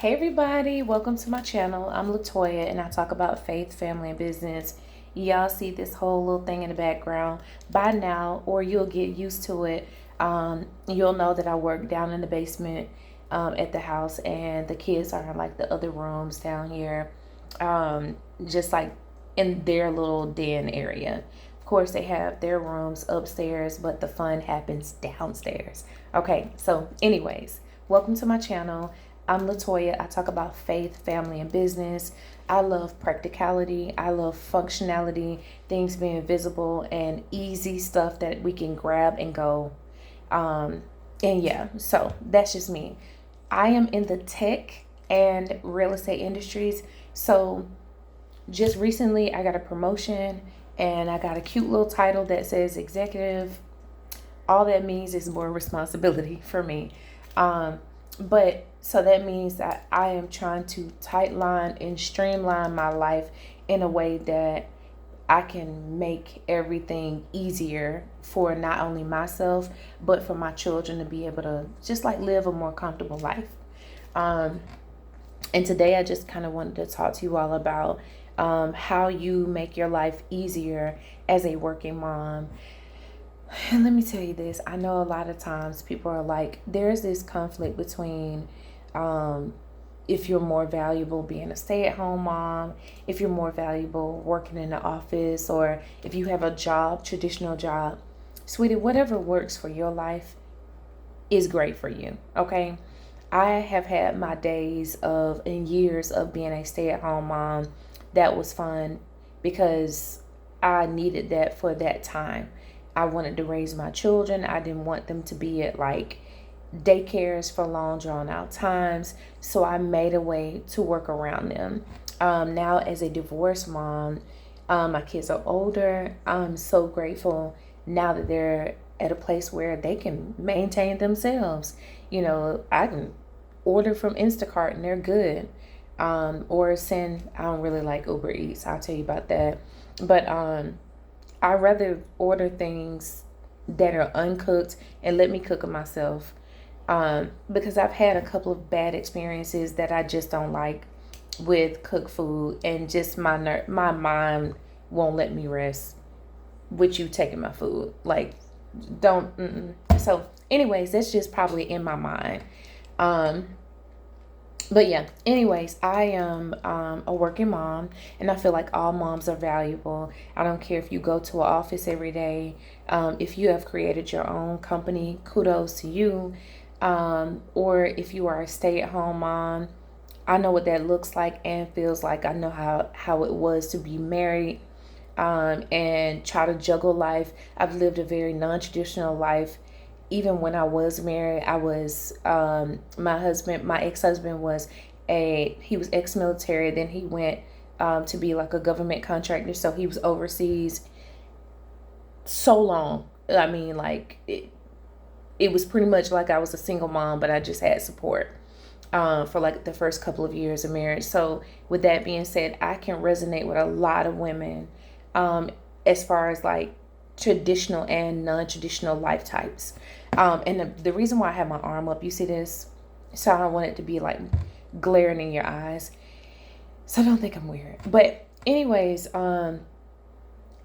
Hey everybody, welcome to my channel. I'm Latoya and I talk about faith, family, and business. Y'all see this whole little thing in the background by now, or you'll get used to it. You'll know that I work down in the basement at the house, and the kids are in like the other rooms down here, just like in their little den area. Of course, they have their rooms upstairs, but the fun happens downstairs. Okay, so anyways, welcome to my channel. I'm Latoya. I talk about faith, family, and business. I love practicality. I love functionality, things being visible and easy stuff that we can grab and go. And yeah, so that's just me. I am in the tech and real estate industries. So just recently, I got a promotion and I got a cute little title that says executive. All that means is more responsibility for me. But so that means that I am trying to tightline and streamline my life in a way that I can make everything easier for not only myself, but for my children to be able to just like live a more comfortable life. Um, and today I just kind of wanted to talk to you all about how you make your life easier as a working mom. And let me tell you this, I know a lot of times people are like, there's this conflict between um, if you're more valuable being a stay-at-home mom, if you're more valuable working in the office, or if you have a job, traditional job. Sweetie, whatever works for your life is great for you, okay? I have had my days of and years of being a stay-at-home mom. That was fun because I needed that for that time. I wanted to raise my children. I didn't want them to be at like daycares for long drawn out times. So I made a way to work around them. Now as a divorced mom, my kids are older. I'm so grateful now that they're at a place where they can maintain themselves. You know, I can order from Instacart and they're good. Or send, I don't really like Uber Eats. I'll tell you about that. But I rather order things that are uncooked and let me cook them myself. Because I've had a couple of bad experiences that I just don't like with cooked food, and just my mind won't let me rest with you taking my food. Like, don't. So, anyways, that's just probably in my mind. Um, but yeah, anyways, I am a working mom, and I feel like all moms are valuable. I don't care if you go to an office every day. If you have created your own company, kudos to you. Or if you are a stay-at-home mom, I know what that looks like and feels like. I know how it was to be married and try to juggle life. I've lived a very non-traditional life. Even when I was married, I was my ex-husband he was ex-military. Then he went to be like a government contractor. So he was overseas so long. I mean, like it was pretty much like I was a single mom, but I just had support for like the first couple of years of marriage. So with that being said, I can resonate with a lot of women as far as like traditional and non-traditional life types. And the reason why I have my arm up, you see this? So I don't want it to be like glaring in your eyes. So don't think I'm weird. But anyways, I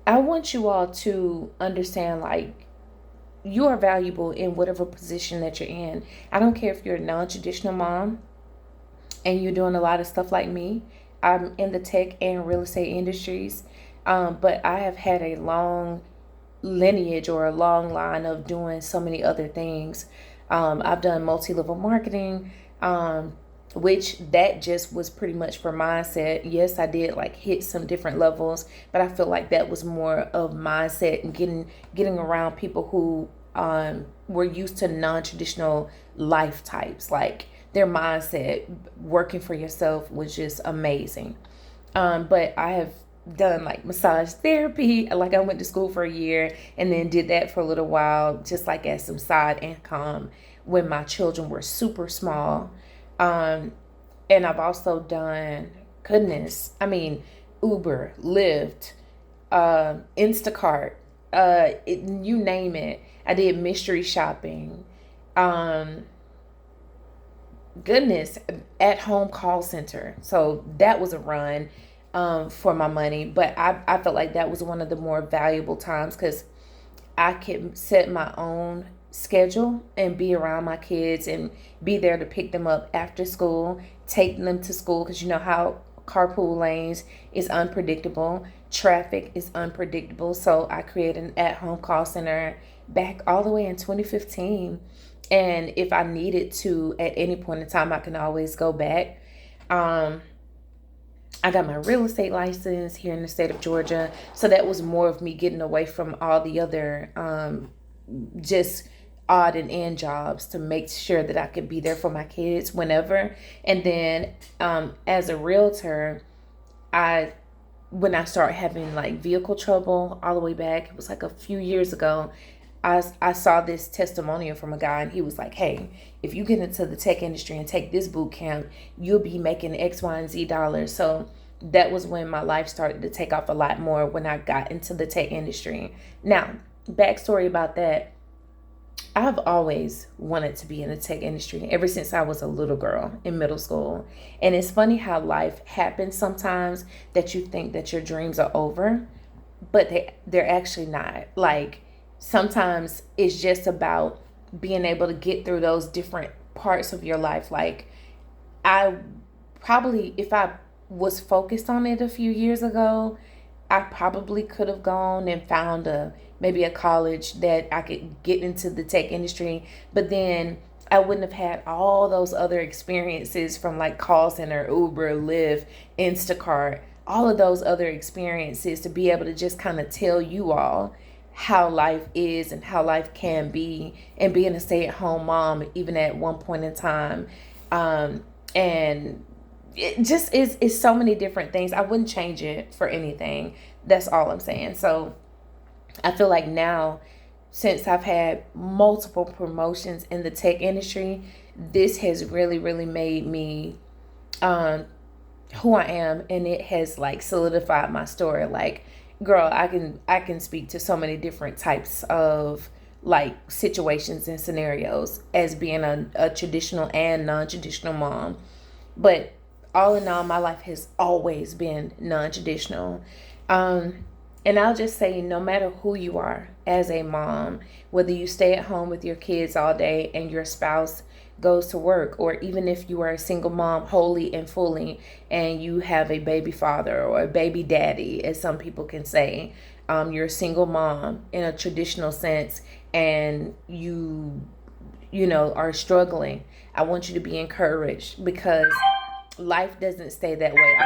want you all to understand like you are valuable in whatever position that you're in. I don't care if you're a non-traditional mom and you're doing a lot of stuff like me. I'm in the tech and real estate industries. But I have had a long lineage or a long line of doing so many other things. I've done multi-level marketing, which that just was pretty much for mindset. Yes, I did like hit some different levels, but I feel like that was more of mindset and getting around people who were used to non-traditional life types. Like their mindset, working for yourself was just amazing. But I have done like massage therapy. Like I went to school for a year and then did that for a little while, just like as some side income when my children were super small. Um, and I've also done, goodness, I mean, Uber, Lyft, Instacart, you name it. I did mystery shopping. Um, goodness, at home call center. So that was a run for my money. But I felt like that was one of the more valuable times because I could set my own schedule and be around my kids and be there to pick them up after school, take them to school because you know how carpool lanes is unpredictable, traffic is unpredictable. So I created an at-home call center back all the way in 2015. And if I needed to at any point in time, I can always go back. I got my real estate license here in the state of Georgia. So that was more of me getting away from all the other just odd and end jobs to make sure that I could be there for my kids whenever. And then as a realtor, when I started having like vehicle trouble all the way back, it was like a few years ago, I saw this testimonial from a guy and he was like, hey, if you get into the tech industry and take this boot camp, you'll be making X, Y, and Z dollars. So that was when my life started to take off a lot more when I got into the tech industry. Now, backstory about that. I've always wanted to be in the tech industry ever since I was a little girl in middle school. And it's funny how life happens sometimes that you think that your dreams are over, but they're actually not. Like sometimes it's just about being able to get through those different parts of your life. Like I probably, if I was focused on it a few years ago, I probably could have gone and found maybe a college that I could get into the tech industry, but then I wouldn't have had all those other experiences from like call center, Uber, Lyft, Instacart, all of those other experiences to be able to just kind of tell you all how life is and how life can be, and being a stay-at-home mom even at one point in time. And it just is so many different things. I wouldn't change it for anything. That's all I'm saying. So I feel like now, since I've had multiple promotions in the tech industry, this has really, really made me who I am, and it has like solidified my story. Like, girl, I can speak to so many different types of like situations and scenarios as being a traditional and non-traditional mom. But all in all, my life has always been non-traditional. And I'll just say, no matter who you are as a mom, whether you stay at home with your kids all day and your spouse goes to work, or even if you are a single mom wholly and fully and you have a baby father or a baby daddy, as some people can say, you're a single mom in a traditional sense, and you know, are struggling. I want you to be encouraged because life doesn't stay that way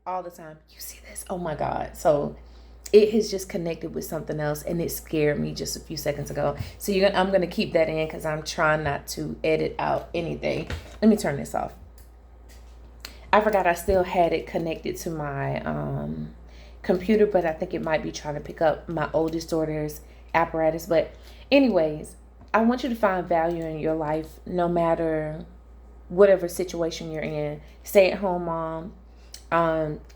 all the time. You see this? Oh my God. So it has just connected with something else, and it scared me just a few seconds ago. So I'm going to keep that in because I'm trying not to edit out anything. Let me turn this off. I forgot I still had it connected to my computer, but I think it might be trying to pick up my oldest daughter's apparatus. But anyways, I want you to find value in your life no matter whatever situation you're in. Stay-at-home mom,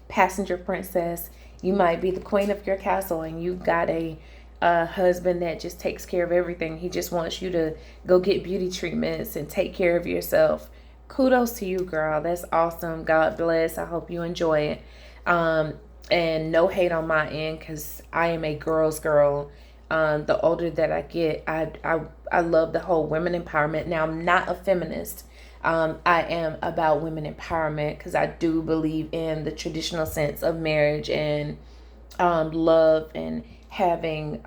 passenger princess. You might be the queen of your castle and you got a husband that just takes care of everything. He just wants you to go get beauty treatments and take care of yourself. Kudos to you, girl. That's awesome. God bless. I hope you enjoy it. And no hate on my end because I am a girl's girl. The older that I get, I love the whole women empowerment. Now, I'm not a feminist. I am about women empowerment because I do believe in the traditional sense of marriage and love and having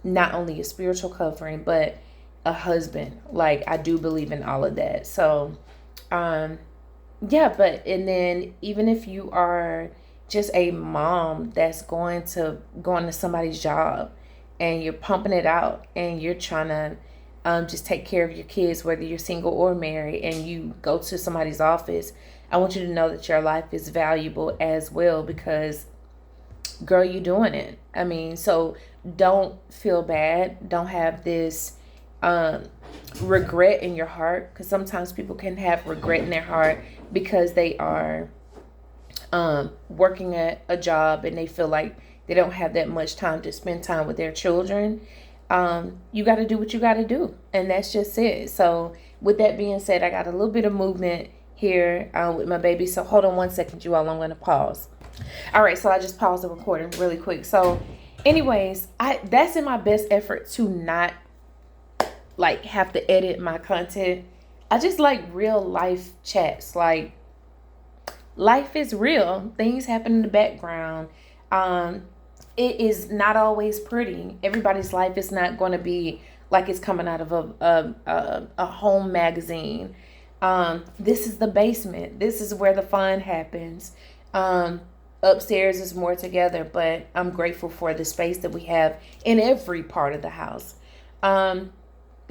not only a spiritual covering but a husband. Like, I do believe in all of that. So yeah, but and then even if you are just a mom that's going to somebody's job and you're pumping it out and you're trying to just take care of your kids, whether you're single or married, and you go to somebody's office, I want you to know that your life is valuable as well because, girl, you're doing it. I mean, so don't feel bad. Don't have this regret in your heart, because sometimes people can have regret in their heart because they are working at a job and they feel like they don't have that much time to spend with their children. You got to do what you got to do, and that's just it. So with that being said, I got a little bit of movement here with my baby. So hold on one second, you all. I'm going to pause. All right, so I just paused the recording really quick. So anyways, that's in my best effort to not like have to edit my content. I just like real life chats. Like, life is real. Things happen in the background. It is not always pretty. Everybody's life is not going to be like it's coming out of a home magazine. This is the basement. This is where the fun happens. Upstairs is more together, but I'm grateful for the space that we have in every part of the house.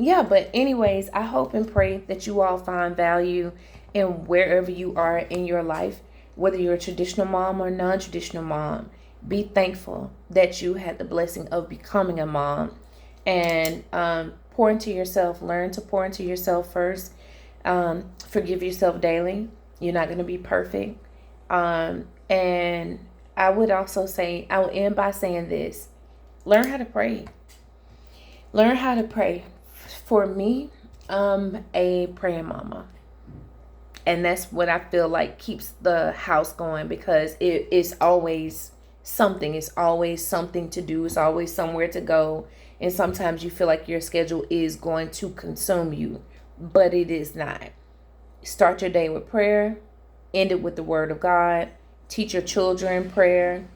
Yeah, but anyways, I hope and pray that you all find value in wherever you are in your life, whether you're a traditional mom or non-traditional mom. Be thankful that you had the blessing of becoming a mom, and pour into yourself. Learn to pour into yourself first. Forgive yourself daily. You're not going to be perfect. And I would also say, I will end by saying this: learn how to pray. Learn how to pray. For me, I'm a praying mama. And that's what I feel like keeps the house going, because it's always something. It's always something to do. It's always somewhere to go. And sometimes you feel like your schedule is going to consume you, but it is not. Start your day with prayer. End it with the word of God. Teach your children prayer.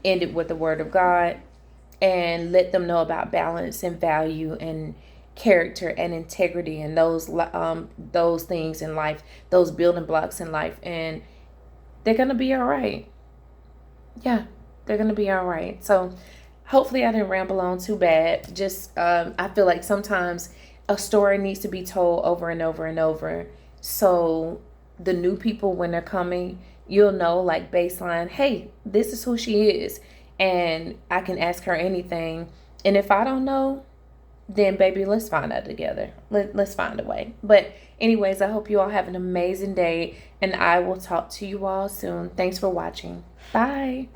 End it with the word of God. And let them know about balance and value and character and integrity and those things in life, those building blocks in life, and they're gonna be all right. Yeah, they're gonna be all right. So hopefully I didn't ramble on too bad. Just I feel like sometimes a story needs to be told over and over and over, so the new people, when they're coming, you'll know, like, baseline, hey, this is who she is, and I can ask her anything. And if I don't know, then baby, let's find out together. Let's find a way. But anyways, I hope you all have an amazing day, and I will talk to you all soon. Thanks for watching. Bye.